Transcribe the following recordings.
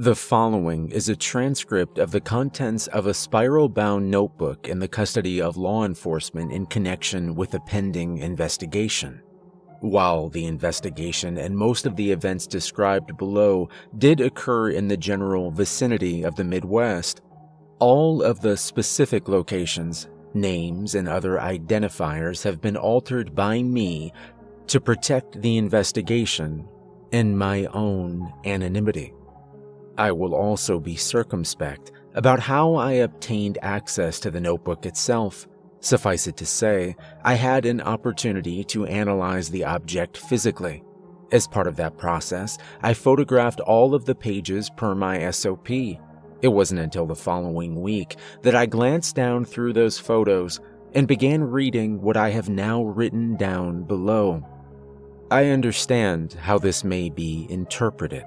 The following is a transcript of the contents of a spiral-bound notebook in the custody of law enforcement in connection with a pending investigation. While the investigation and most of the events described below did occur in the general vicinity of the Midwest, all of the specific locations, names, and other identifiers have been altered by me to protect the investigation and my own anonymity. I will also be circumspect about how I obtained access to the notebook itself. Suffice it to say, I had an opportunity to analyze the object physically. As part of that process, I photographed all of the pages per my SOP. It wasn't until the following week that I glanced down through those photos and began reading what I have now written down below. I understand how this may be interpreted,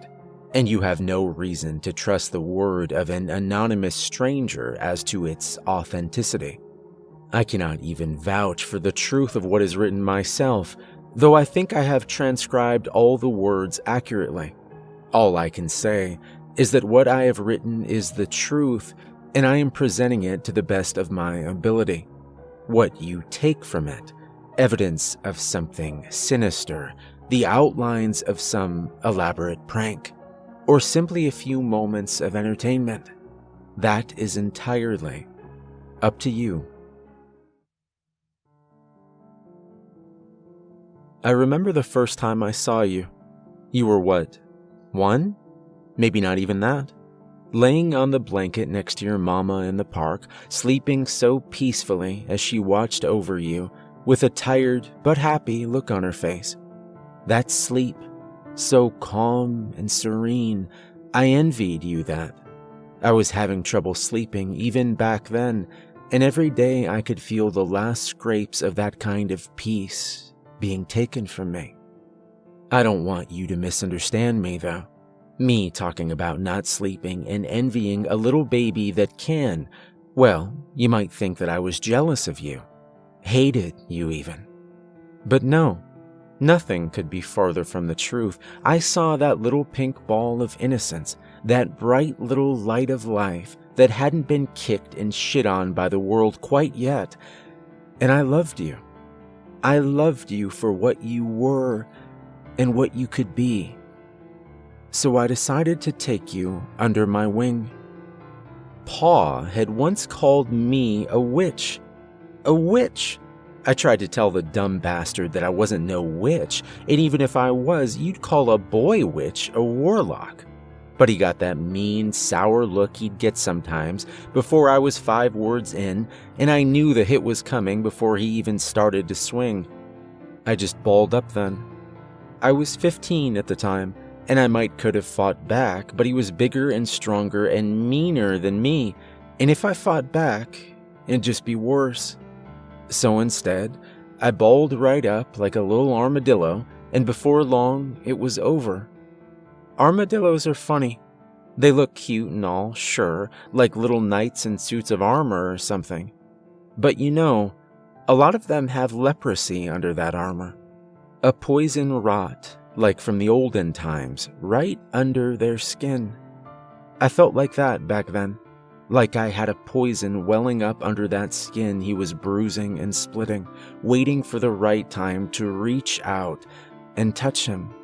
and you have no reason to trust the word of an anonymous stranger as to its authenticity. I cannot even vouch for the truth of what is written myself, though I think I have transcribed all the words accurately. All I can say is that what I have written is the truth, and I am presenting it to the best of my ability. What you take from it, evidence of something sinister, the outlines of some elaborate prank, or simply a few moments of entertainment, that is entirely up to you. I remember the first time I saw you. You were what, 1? Maybe not even that. Laying on the blanket next to your mama in the park, sleeping so peacefully as she watched over you with a tired but happy look on her face. That sleep, so calm and serene, I envied you that. I was having trouble sleeping even back then, and every day I could feel the last scrapes of that kind of peace being taken from me. I don't want you to misunderstand me, though. Me talking about not sleeping and envying a little baby that can, well, you might think that I was jealous of you, hated you even. But no, nothing could be farther from the truth. I saw that little pink ball of innocence, that bright little light of life that hadn't been kicked and shit on by the world quite yet, and I loved you. I loved you for what you were and what you could be. So I decided to take you under my wing. Pa had once called me a witch. A witch! I tried to tell the dumb bastard that I wasn't no witch, and even if I was, you'd call a boy witch a warlock. But he got that mean, sour look he'd get sometimes before I was 5 words in, and I knew the hit was coming before he even started to swing. I just balled up then. I was 15 at the time, and I could have fought back, but he was bigger and stronger and meaner than me, and if I fought back, it'd just be worse. So instead, I balled right up like a little armadillo, and before long, it was over. Armadillos are funny. They look cute and all, sure, like little knights in suits of armor or something. But you know, a lot of them have leprosy under that armor. A poison rot, like from the olden times, right under their skin. I felt like that back then. Like I had a poison welling up under that skin he was bruising and splitting, waiting for the right time to reach out and touch him.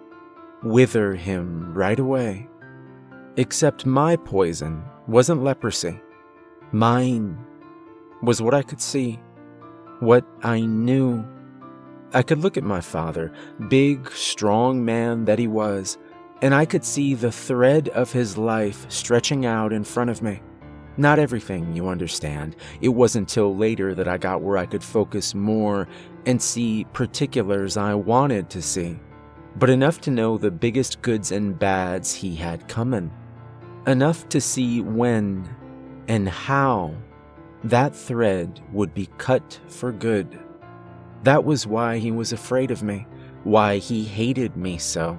Wither him right away. Except my poison wasn't leprosy. Mine was what I could see, what I knew. I could look at my father, big, strong man that he was, and I could see the thread of his life stretching out in front of me. Not everything, you understand. It wasn't till later that I got where I could focus more and see particulars I wanted to see, but enough to know the biggest goods and bads he had coming. Enough to see when and how that thread would be cut for good. That was why he was afraid of me, why he hated me so.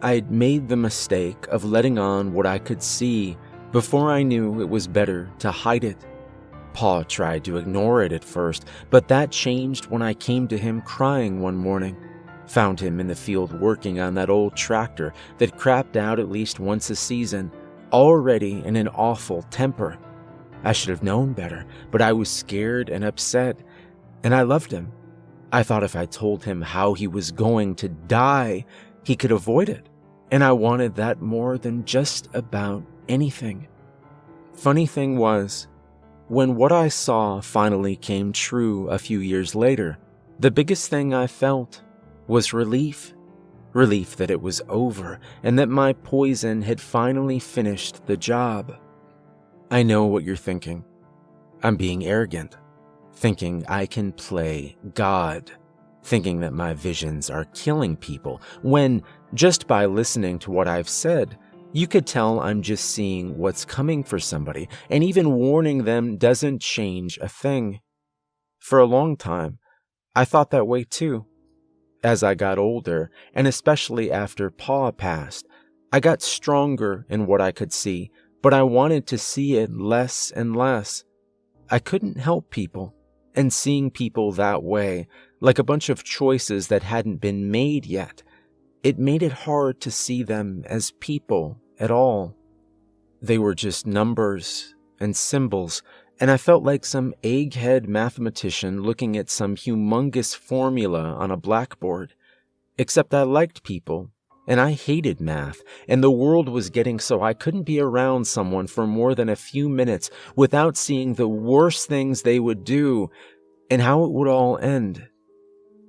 I'd made the mistake of letting on what I could see before I knew it was better to hide it. Pa tried to ignore it at first, but that changed when I came to him crying one morning. Found him in the field working on that old tractor that crapped out at least once a season, already in an awful temper. I should have known better, but I was scared and upset, and I loved him. I thought if I told him how he was going to die, he could avoid it, and I wanted that more than just about anything. Funny thing was, when what I saw finally came true a few years later, the biggest thing I felt was relief. Relief that it was over and that my poison had finally finished the job. I know what you're thinking. I'm being arrogant, thinking I can play God, thinking that my visions are killing people, when, just by listening to what I've said, you could tell I'm just seeing what's coming for somebody, and even warning them doesn't change a thing. For a long time, I thought that way too. As I got older, and especially after Pa passed, I got stronger in what I could see, but I wanted to see it less and less. I couldn't help people, and seeing people that way, like a bunch of choices that hadn't been made yet, it made it hard to see them as people at all. They were just numbers and symbols, and I felt like some egghead mathematician looking at some humongous formula on a blackboard. Except I liked people, and I hated math, and the world was getting so I couldn't be around someone for more than a few minutes without seeing the worst things they would do and how it would all end.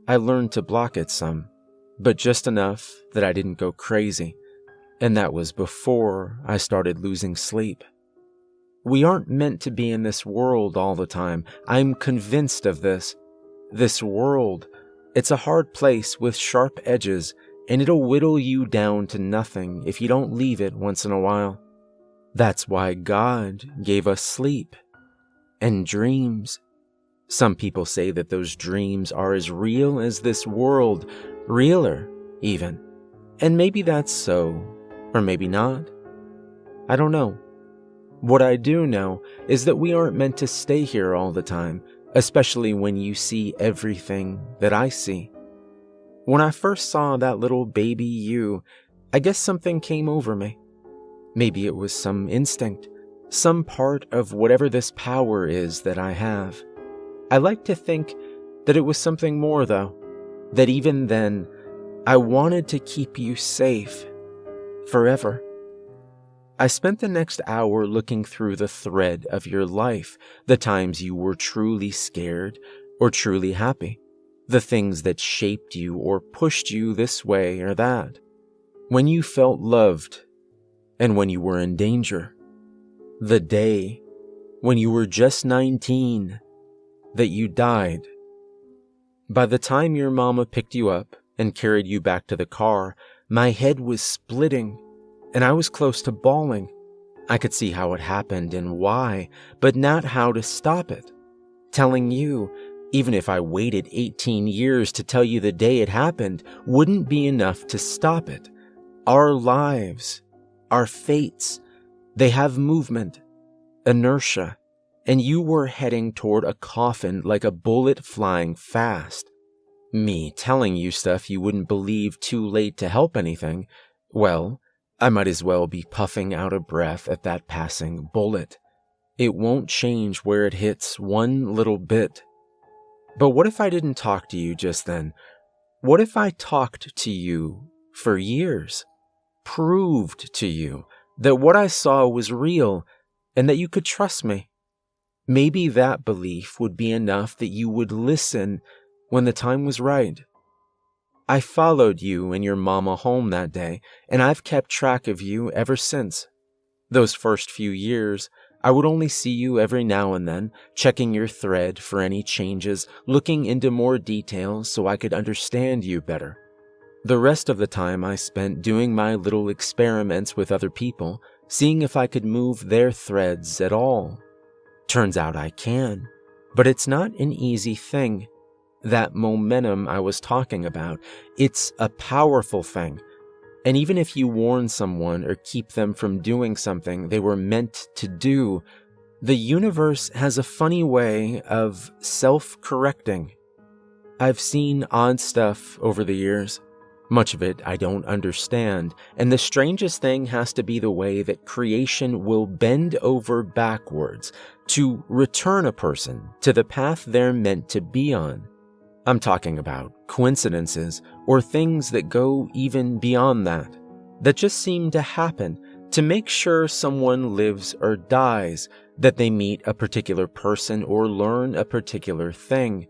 I learned to block it some, but just enough that I didn't go crazy, and that was before I started losing sleep. We aren't meant to be in this world all the time. I'm convinced of this. This world, it's a hard place with sharp edges, and it'll whittle you down to nothing if you don't leave it once in a while. That's why God gave us sleep and dreams. Some people say that those dreams are as real as this world, realer even. And maybe that's so, or maybe not. I don't know. What I do know is that we aren't meant to stay here all the time, especially when you see everything that I see. When I first saw that little baby you, I guess something came over me. Maybe it was some instinct, some part of whatever this power is that I have. I like to think that it was something more, though, that even then, I wanted to keep you safe, forever. I spent the next hour looking through the thread of your life, the times you were truly scared or truly happy, the things that shaped you or pushed you this way or that, when you felt loved and when you were in danger, the day when you were just 19 that you died. By the time your mama picked you up and carried you back to the car, my head was splitting, and I was close to bawling. I could see how it happened and why, but not how to stop it. Telling you, even if I waited 18 years to tell you the day it happened, wouldn't be enough to stop it. Our lives, our fates, they have movement, inertia, and you were heading toward a coffin like a bullet flying fast. Me telling you stuff you wouldn't believe too late to help anything, well, I might as well be puffing out of breath at that passing bullet. It won't change where it hits one little bit. But what if I didn't talk to you just then? What if I talked to you for years? Proved to you that what I saw was real and that you could trust me? Maybe that belief would be enough that you would listen when the time was right. I followed you and your mama home that day, and I've kept track of you ever since. Those first few years, I would only see you every now and then, checking your thread for any changes, looking into more details so I could understand you better. The rest of the time I spent doing my little experiments with other people, seeing if I could move their threads at all. Turns out I can, but it's not an easy thing. That momentum I was talking about, it's a powerful thing. And even if you warn someone or keep them from doing something they were meant to do, the universe has a funny way of self-correcting. I've seen odd stuff over the years. Much of it I don't understand, and the strangest thing has to be the way that creation will bend over backwards to return a person to the path they're meant to be on. I'm talking about coincidences or things that go even beyond that just seem to happen to make sure someone lives or dies, that they meet a particular person or learn a particular thing.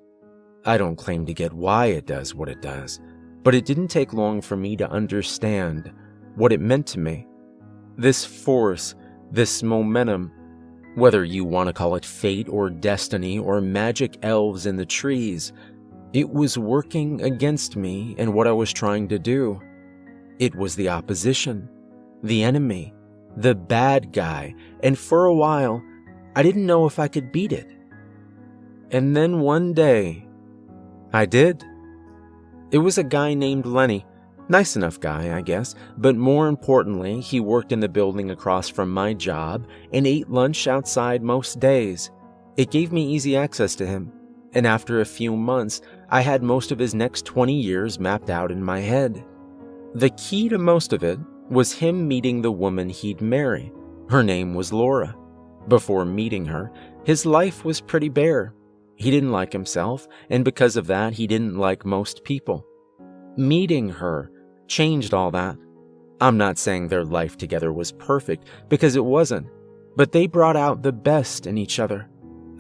I don't claim to get why it does what it does, but it didn't take long for me to understand what it meant to me. This force, this momentum, whether you want to call it fate or destiny or magic elves in the trees, it was working against me and what I was trying to do. It was the opposition, the enemy, the bad guy, and for a while, I didn't know if I could beat it. And then one day, I did. It was a guy named Lenny. Nice enough guy, I guess, but more importantly, he worked in the building across from my job and ate lunch outside most days. It gave me easy access to him, and after a few months, I had most of his next 20 years mapped out in my head. The key to most of it was him meeting the woman he'd marry. Her name was Laura. Before meeting her, his life was pretty bare. He didn't like himself, and because of that, he didn't like most people. Meeting her changed all that. I'm not saying their life together was perfect, because it wasn't, but they brought out the best in each other.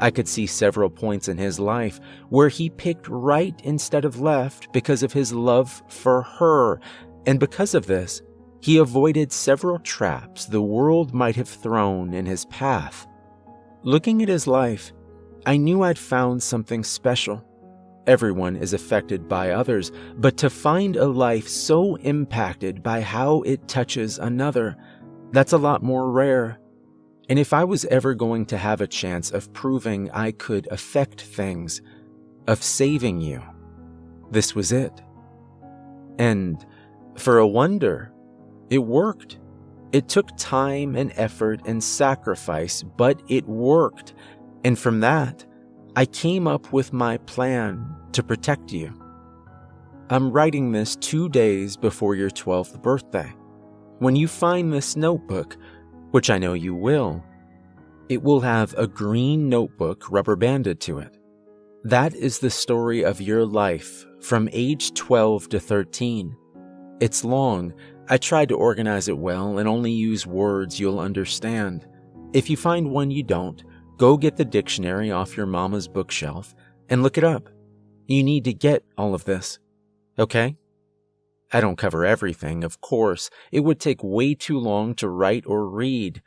I could see several points in his life where he picked right instead of left because of his love for her, and because of this, he avoided several traps the world might have thrown in his path. Looking at his life, I knew I'd found something special. Everyone is affected by others, but to find a life so impacted by how it touches another, that's a lot more rare. And if I was ever going to have a chance of proving I could affect things, of saving you, this was it. And for a wonder, it worked. It took time and effort and sacrifice, but it worked. And from that, I came up with my plan to protect you. I'm writing this 2 days before your 12th birthday. When you find this notebook, which I know you will, it will have a green notebook rubber banded to it. That is the story of your life from age 12 to 13. It's long. I tried to organize it well and only use words you'll understand. If you find one you don't, go get the dictionary off your mama's bookshelf and look it up. You need to get all of this, okay? I don't cover everything, of course. It would take way too long to write or read,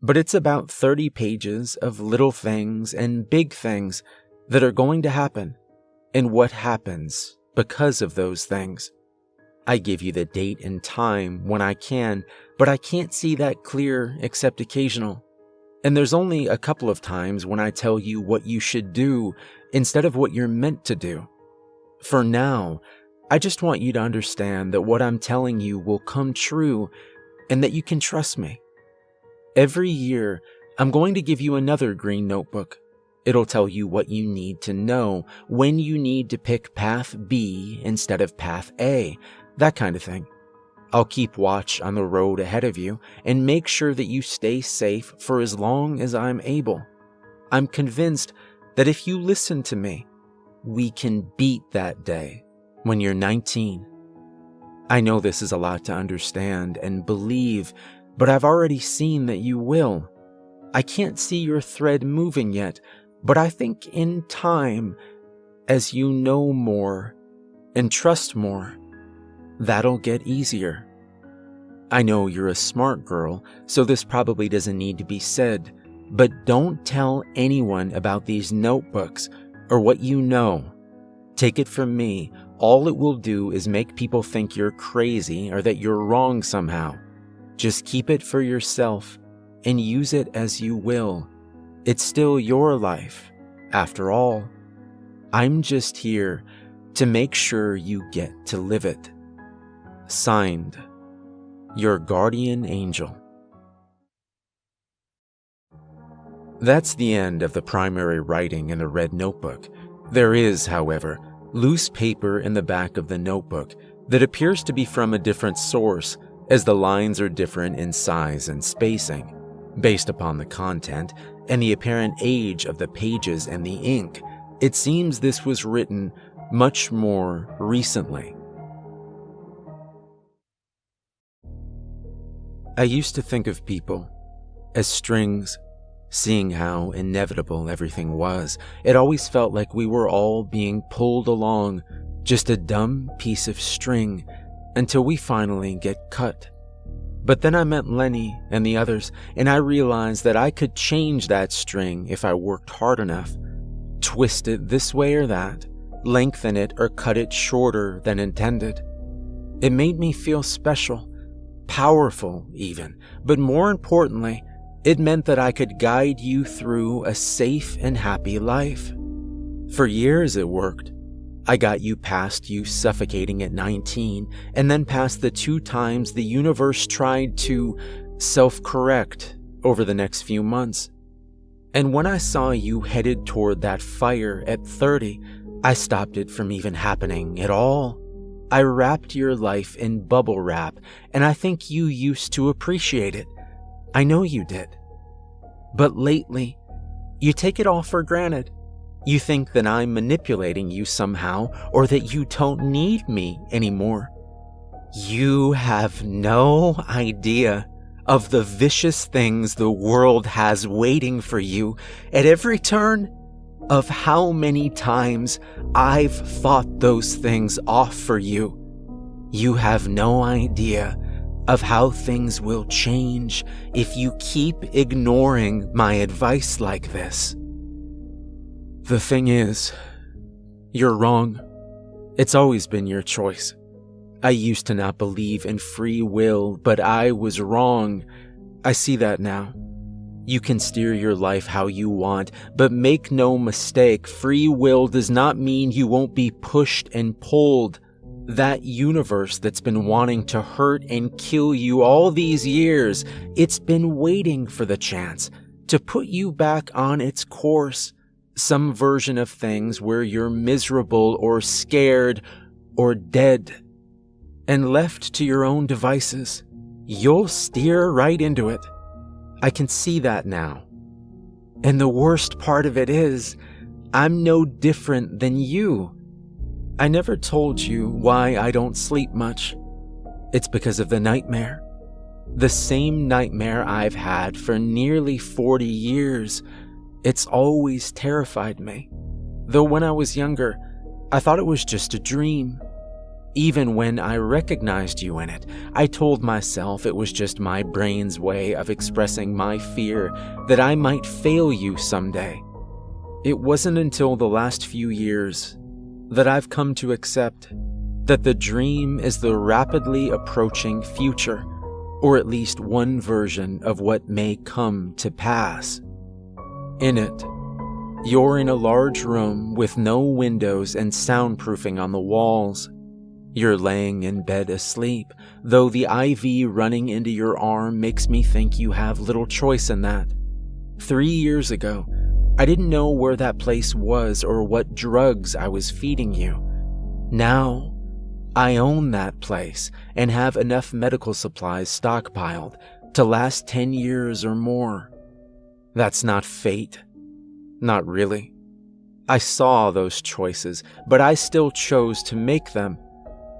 but it's about 30 pages of little things and big things that are going to happen and what happens because of those things. I give you the date and time when I can, but I can't see that clear except occasional. And there's only a couple of times when I tell you what you should do instead of what you're meant to do. For now, I just want you to understand that what I'm telling you will come true and that you can trust me. Every year, I'm going to give you another green notebook. It'll tell you what you need to know, when you need to pick path B instead of path A, that kind of thing. I'll keep watch on the road ahead of you and make sure that you stay safe for as long as I'm able. I'm convinced that if you listen to me, we can beat that day when you're 19. I know this is a lot to understand and believe, but I've already seen that you will. I can't see your thread moving yet, but I think in time, as you know more and trust more, that'll get easier. I know you're a smart girl, so this probably doesn't need to be said, but don't tell anyone about these notebooks or what you know. Take it from me, all it will do is make people think you're crazy or that you're wrong somehow. Just keep it for yourself and use it as you will. It's still your life, after all. I'm just here to make sure you get to live it. Signed, your guardian angel. That's the end of the primary writing in the red notebook. There is, however, loose paper in the back of the notebook that appears to be from a different source, as the lines are different in size and spacing, based upon the content and the apparent age of the pages and the ink. It seems this was written much more recently. I used to think of people as strings. Seeing how inevitable everything was, it always felt like we were all being pulled along, just a dumb piece of string, until we finally get cut. But then I met Lenny and the others, and I realized that I could change that string if I worked hard enough. Twist it this way or that, lengthen it or cut it shorter than intended. It made me feel special, powerful even, but more importantly, it meant that I could guide you through a safe and happy life. For years it worked. I got you past you suffocating at 19, and then past the 2 times the universe tried to self-correct over the next few months. And when I saw you headed toward that fire at 30, I stopped it from even happening at all. I wrapped your life in bubble wrap, and I think you used to appreciate it. I know you did. But lately, you take it all for granted. You think that I'm manipulating you somehow, or that you don't need me anymore. You have no idea of the vicious things the world has waiting for you at every turn, of how many times I've fought those things off for you. You have no idea of how things will change if you keep ignoring my advice like this. The thing is, you're wrong. It's always been your choice. I used to not believe in free will, but I was wrong. I see that now. You can steer your life how you want, but make no mistake, free will does not mean you won't be pushed and pulled. That universe that's been wanting to hurt and kill you all these years, it's been waiting for the chance to put you back on its course. Some version of things where you're miserable or scared or dead. And left to your own devices, you'll steer right into it. I can see that now. And the worst part of it is, I'm no different than you. I never told you why I don't sleep much. It's because of the nightmare. The same nightmare I've had for nearly 40 years. It's always terrified me. Though when I was younger, I thought it was just a dream. Even when I recognized you in it, I told myself it was just my brain's way of expressing my fear that I might fail you someday. It wasn't until the last few years that I've come to accept that the dream is the rapidly approaching future, or at least one version of what may come to pass. In it, you're in a large room with no windows and soundproofing on the walls. You're laying in bed asleep, though the IV running into your arm makes me think you have little choice in that. 3 years ago, I didn't know where that place was or what drugs I was feeding you. Now, I own that place and have enough medical supplies stockpiled to last 10 years or more. That's not fate. Not really. I saw those choices, but I still chose to make them.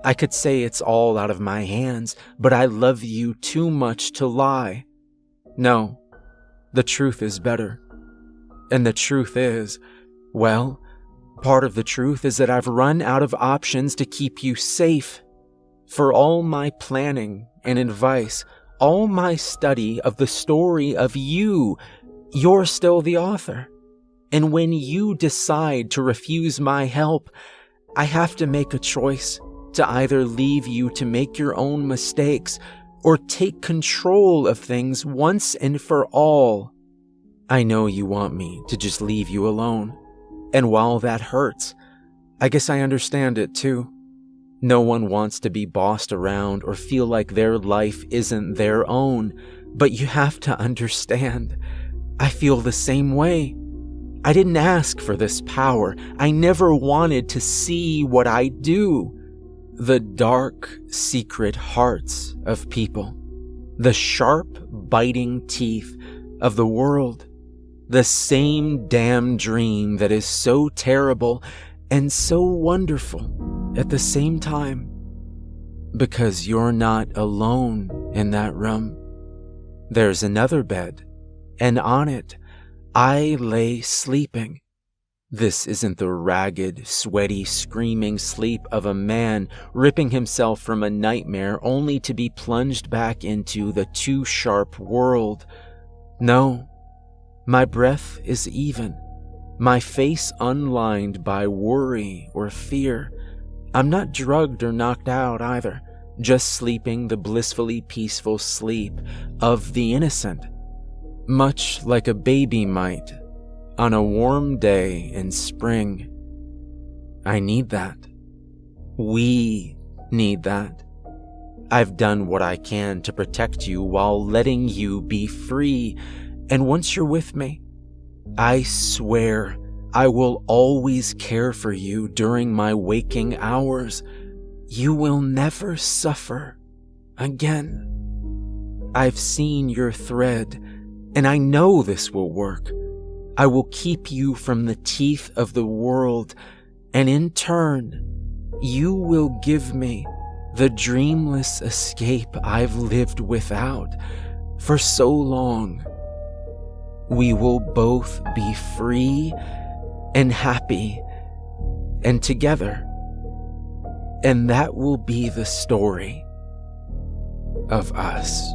I could say it's all out of my hands, but I love you too much to lie. No, the truth is better. And the truth is, well, part of the truth is that I've run out of options to keep you safe. For all my planning and advice, all my study of the story of you, you're still the author. And when you decide to refuse my help, I have to make a choice to either leave you to make your own mistakes or take control of things once and for all. I know you want me to just leave you alone, and while that hurts, I guess I understand it too. No one wants to be bossed around or feel like their life isn't their own, but you have to understand, I feel the same way. I didn't ask for this power. I never wanted to see what I do. the dark, secret hearts of people, the sharp, biting teeth of the world, the same damn dream that is so terrible and so wonderful at the same time. Because you're not alone in that room. There's another bed, and on it, I lay sleeping. This isn't the ragged, sweaty, screaming sleep of a man ripping himself from a nightmare only to be plunged back into the too sharp world. No, my breath is even, my face unlined by worry or fear. I'm not drugged or knocked out either, just sleeping the blissfully peaceful sleep of the innocent, much like a baby might on a warm day in spring. I need that. We need that. I've done what I can to protect you while letting you be free, and once you're with me, I swear I will always care for you during my waking hours. You will never suffer again. I've seen your thread, and I know this will work. I will keep you from the teeth of the world, and in turn, you will give me the dreamless escape I've lived without for so long. We will both be free and happy and together. And that will be the story of us.